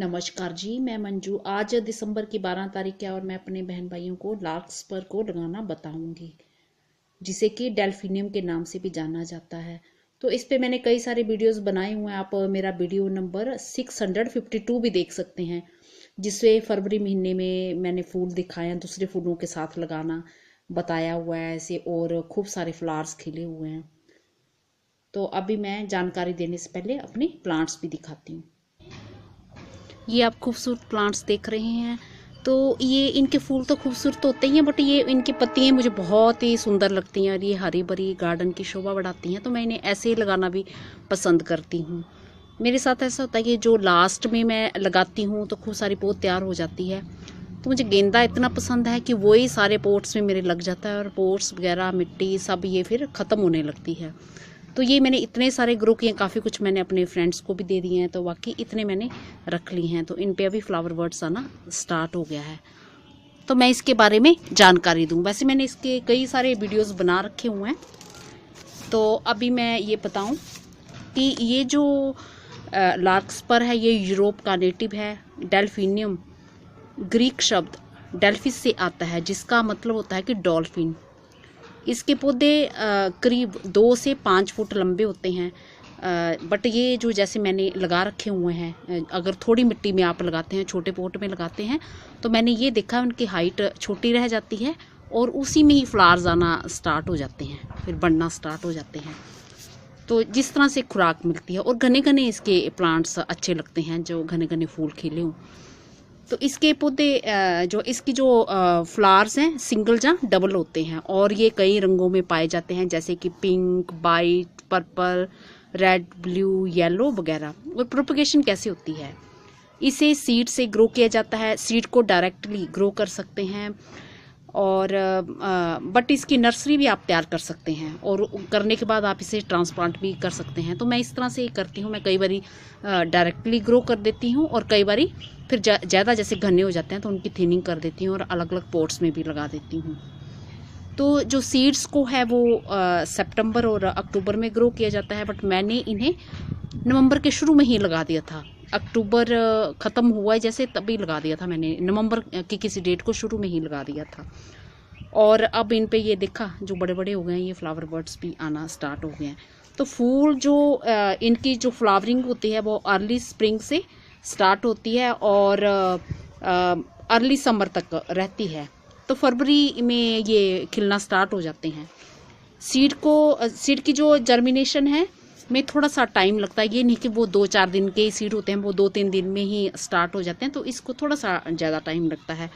नमस्कार जी, मैं मंजू। आज दिसंबर की 12 तारीख है और मैं अपने बहन भाइयों को लार्कस्पर को लगाना बताऊंगी, जिसे कि डेल्फिनियम के नाम से भी जाना जाता है। तो इस पे मैंने कई सारे वीडियोस बनाए हुए हैं। आप मेरा वीडियो नंबर 652 भी देख सकते हैं, जिससे फरवरी महीने में मैंने फूल दिखाए, दूसरे फूलों के साथ लगाना बताया हुआ है ऐसे, और खूब सारे फ्लावर्स खिले हुए हैं। तो अभी मैं जानकारी देने से पहले अपने प्लांट्स भी दिखाती हूँ। ये आप खूबसूरत प्लांट्स देख रहे हैं। तो ये इनके फूल तो खूबसूरत होते ही हैं, बट ये इनकी पत्तियाँ मुझे बहुत ही सुंदर लगती हैं और ये हरी भरी गार्डन की शोभा बढ़ाती हैं। तो मैं इन्हें ऐसे ही लगाना भी पसंद करती हूँ। मेरे साथ ऐसा होता है कि जो लास्ट में मैं लगाती हूँ तो खूब सारी पौध तैयार हो जाती है। तो मुझे गेंदा इतना पसंद है कि वही सारे पोट्स में मेरे लग जाता है, और पोट्स वगैरह मिट्टी सब ये फिर ख़त्म होने लगती है। तो ये मैंने इतने सारे ग्रो किए, काफ़ी कुछ मैंने अपने फ्रेंड्स को भी दे दिए हैं, तो बाकी इतने मैंने रख लिए हैं। तो इन पे अभी फ्लावर बर्ड्स आना स्टार्ट हो गया है। तो मैं इसके बारे में जानकारी दूं। वैसे मैंने इसके कई सारे वीडियोस बना रखे हुए हैं। तो अभी मैं ये बताऊं कि ये जो लार्कस्पर है ये यूरोप का नेटिव है। डेल्फिनियम ग्रीक शब्द डेल्फिस से आता है, जिसका मतलब होता है कि डॉल्फिन। इसके पौधे करीब 2 से 5 फुट लंबे होते हैं। बट ये जो जैसे मैंने लगा रखे हुए हैं, अगर थोड़ी मिट्टी में आप लगाते हैं, छोटे पोट में लगाते हैं, तो मैंने ये देखा उनकी हाइट छोटी रह जाती है और उसी में ही फ्लावर्स आना स्टार्ट हो जाते हैं, फिर बढ़ना स्टार्ट हो जाते हैं। तो जिस तरह से खुराक मिलती है, और घने घने इसके प्लांट्स अच्छे लगते हैं, जो घने घने फूल खिले हों। तो इसके पौधे जो इसकी जो फ्लावर्स हैं सिंगल या डबल होते हैं, और ये कई रंगों में पाए जाते हैं, जैसे कि pink, white, purple, red, blue, yellow वगैरह। और प्रोपगेशन कैसे होती है? इसे सीड से ग्रो किया जाता है। सीड को डायरेक्टली ग्रो कर सकते हैं, और बट इसकी नर्सरी भी आप तैयार कर सकते हैं, और करने के बाद आप इसे ट्रांसप्लांट भी कर सकते हैं। तो मैं इस तरह से करती हूँ। मैं कई बारी डायरेक्टली ग्रो कर देती हूँ, और कई बारी फिर ज़्यादा जैसे घने हो जाते हैं तो उनकी थिनिंग कर देती हूँ और अलग अलग पॉट्स में भी लगा देती हूँ। तो जो सीड्स को है वो सितंबर और अक्टूबर में ग्रो किया जाता है, बट मैंने इन्हें नवंबर के शुरू में ही लगा दिया था। अक्टूबर ख़त्म हुआ है जैसे, तभी लगा दिया था मैंने। नवंबर की किसी डेट को शुरू में ही लगा दिया था। और अब इन पे ये देखा जो बड़े बड़े हो गए हैं, ये फ्लावर बर्ड्स भी आना स्टार्ट हो गए हैं। तो फूल जो इनकी जो फ्लावरिंग होती है वो अर्ली स्प्रिंग से स्टार्ट होती है और अर्ली समर तक रहती है। तो फरवरी में ये खिलना स्टार्ट हो जाते हैं। सीड की जो जर्मिनेशन है में थोड़ा सा टाइम लगता है। ये नहीं कि वो 2-4 दिन के ही सीड होते हैं, वो 2-3 दिन में ही स्टार्ट हो जाते हैं। तो इसको थोड़ा सा ज़्यादा टाइम लगता है।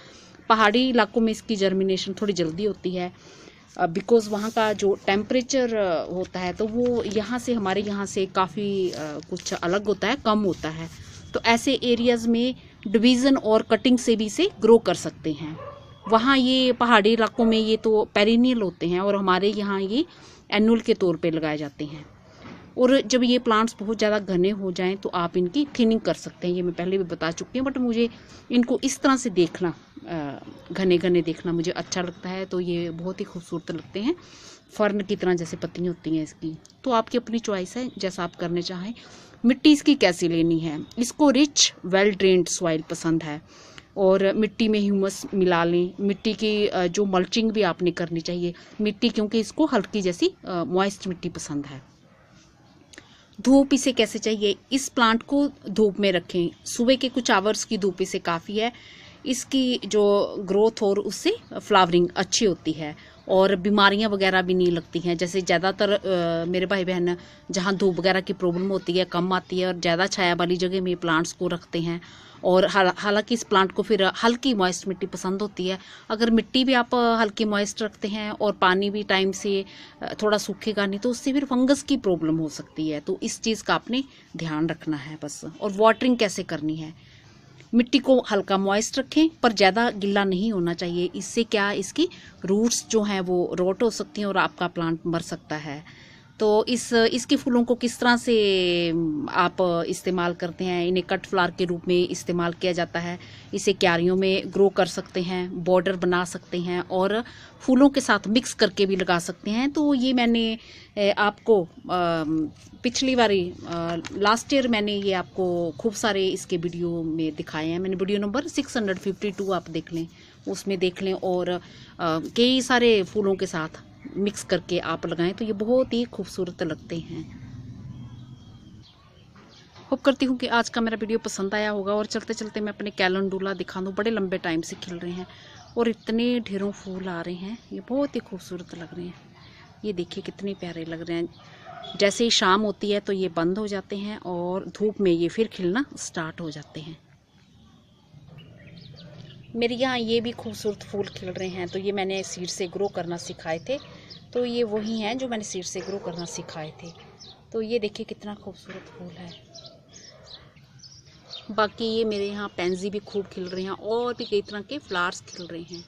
पहाड़ी इलाकों में इसकी जर्मिनेशन थोड़ी जल्दी होती है, बिकॉज़ वहाँ का जो टेम्परेचर होता है तो वो यहाँ से, हमारे यहाँ से काफ़ी कुछ अलग होता है, कम होता है। तो ऐसे एरियाज़ में डिवीज़न और कटिंग से भी इसे ग्रो कर सकते हैं। वहाँ ये पहाड़ी इलाकों में ये तो पेरिनियल होते हैं, और हमारे यहाँ ये एनुअल के तौर पे लगाए जाते हैं। और जब ये प्लांट्स बहुत ज़्यादा घने हो जाएं तो आप इनकी थिनिंग कर सकते हैं। ये मैं पहले भी बता चुकी हूँ, बट मुझे इनको इस तरह से देखना, घने घने देखना मुझे अच्छा लगता है। तो ये बहुत ही खूबसूरत लगते हैं, फर्न की तरह जैसे पत्तियाँ होती हैं इसकी। तो आपकी अपनी चॉइस है, जैसा आप करने चाहें। मिट्टी इसकी कैसी लेनी है? इसको रिच वेल ड्रेन्ड सॉइल पसंद है, और मिट्टी में ह्यूमस मिला लें। मिट्टी की जो मल्चिंग भी आपने करनी चाहिए मिट्टी, क्योंकि इसको हल्की जैसी मॉइस्ट मिट्टी पसंद है। धूप इसे कैसे चाहिए? इस प्लांट को धूप में रखें। सुबह के कुछ आवर्स की धूप इसे काफ़ी है। इसकी जो ग्रोथ और उससे फ्लावरिंग अच्छी होती है, और बीमारियां वगैरह भी नहीं लगती हैं। जैसे ज़्यादातर मेरे भाई बहन जहाँ धूप वगैरह की प्रॉब्लम होती है, कम आती है, और ज़्यादा छाया वाली जगह में प्लांट्स को रखते हैं। और हालांकि इस प्लांट को फिर हल्की मॉइस्ट मिट्टी पसंद होती है। अगर मिट्टी भी आप हल्की मॉइस्ट रखते हैं और पानी भी टाइम से थोड़ा सूखेगा नहीं, तो उससे फिर फंगस की प्रॉब्लम हो सकती है। तो इस चीज़ का आपने ध्यान रखना है बस। और वाटरिंग कैसे करनी है? मिट्टी को हल्का मॉइस्ट रखें, पर ज़्यादा गिल्ला नहीं होना चाहिए। इससे क्या, इसकी रूट्स जो हैं वो रोट हो सकती हैं और आपका प्लांट मर सकता है। तो इसके फूलों को किस तरह से आप इस्तेमाल करते हैं, इन्हें कट फ्लावर के रूप में इस्तेमाल किया जाता है, इसे क्यारियों में ग्रो कर सकते हैं, बॉर्डर बना सकते हैं और फूलों के साथ मिक्स करके भी लगा सकते हैं। तो ये मैंने आपको पिछली बारी लास्ट ईयर मैंने ये आपको खूब सारे इसके वीडियो में दिखाए हैं। मैंने वीडियो नंबर 652 आप देख लें, उसमें देख लें, और कई सारे फूलों के साथ मिक्स करके आप लगाएं तो ये बहुत ही खूबसूरत लगते हैं। होप करती हूँ कि आज का मेरा वीडियो पसंद आया होगा। और चलते चलते मैं अपने कैलेंडुला दिखा दूँ, बड़े लंबे टाइम से खिल रहे हैं और इतने ढेरों फूल आ रहे हैं, ये बहुत ही खूबसूरत लग रहे हैं। ये देखिए कितने प्यारे लग रहे हैं। जैसे ही शाम होती है तो ये बंद हो जाते हैं और धूप में ये फिर खिलना स्टार्ट हो जाते हैं। मेरे यहाँ ये भी खूबसूरत फूल खिल रहे हैं, तो ये मैंने सीड से ग्रो करना सिखाए थे, तो ये वही हैं जो मैंने सीड से ग्रो करना सिखाए थे। तो ये देखिए कितना खूबसूरत फूल है। बाकी ये मेरे यहाँ पेंजी भी खूब खिल रहे हैं और भी कई तरह के फ्लावर्स खिल रहे हैं।